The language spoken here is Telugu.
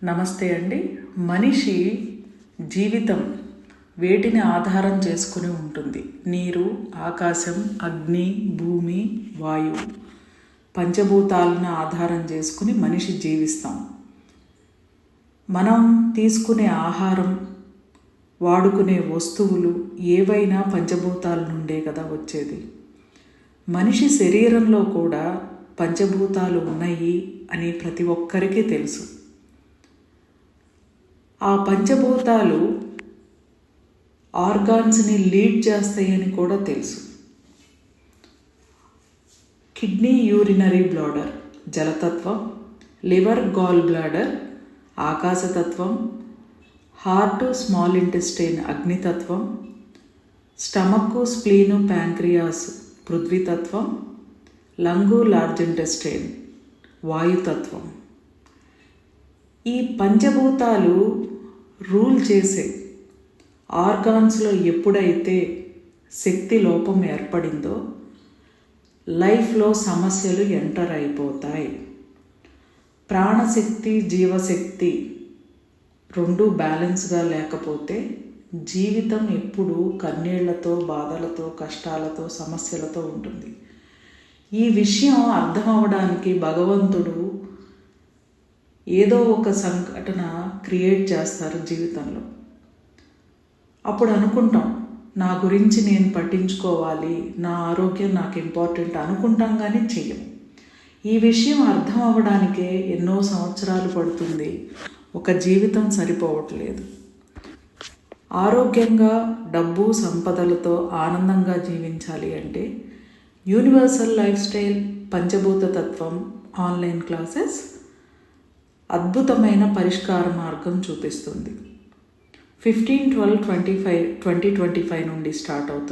నమస్తే అండి. మనిషి జీవితం వేటిని ఆధారం చేసుకుని ఉంటుంది? నీరు, ఆకాశం, అగ్ని, భూమి, వాయువు పంచభూతాలను ఆధారం చేసుకుని మనిషి జీవిస్తాం. మనం తీసుకునే ఆహారం, వాడుకునే వస్తువులు ఏవైనా పంచభూతాల నుండే కదా వచ్చేది. మనిషి శరీరంలో కూడా పంచభూతాలు ఉన్నాయి అని ప్రతి ఒక్కరికి తెలుసు. ఆ పంచభూతాలు ఆర్గాన్స్ని లీడ్ చేస్తాయని కూడా తెలుసు. కిడ్నీ యూరినరీ బ్లాడర్ జలతత్వం, లివర్ గాల్ బ్లాడర్ ఆకాశతత్వం, హార్ట్ స్మాల్ ఇంటెస్టైన్ అగ్నితత్వం, స్టమక్ స్ప్లీను ప్యాంక్రియాస్ పృథ్వీతత్వం, లంగు లార్జ్ ఇంటెస్టైన్ వాయుతత్వం. ఈ పంచభూతాలు రూల్ చేసే ఆర్గాన్స్లో ఎప్పుడైతే శక్తి లోపం ఏర్పడిందో లైఫ్లో సమస్యలు ఎంటర్ అయిపోతాయి. ప్రాణశక్తి, జీవశక్తి రెండు బ్యాలెన్స్గా లేకపోతే జీవితం ఎప్పుడూ కన్నీళ్లతో, బాధలతో, కష్టాలతో, సమస్యలతో ఉంటుంది. ఈ విషయం అర్థం అవ్వడానికి భగవంతుడు ఏదో ఒక సంఘటన క్రియేట్ చేస్తారు జీవితంలో. అప్పుడు అనుకుంటాం, నా గురించి నేను పట్టించుకోవాలి, నా ఆరోగ్యం నాకు ఇంపార్టెంట్ అనుకుంటాం, కానీ చెయ్యం. ఈ విషయం అర్థం అవ్వడానికే ఎన్నో సంవత్సరాలు పడుతుంది. ఒక జీవితం సరిపోవట్లేదు. ఆరోగ్యంగా, డబ్బు, సంపదలతో ఆనందంగా జీవించాలి అంటే యూనివర్సల్ లైఫ్ స్టైల్ పంచభూత తత్వం ఆన్లైన్ క్లాసెస్ అద్భుతమైన పరిష్కార మార్గం చూపిస్తుంది. 15/12/2025 నుండి స్టార్ట్ అవుతుంది.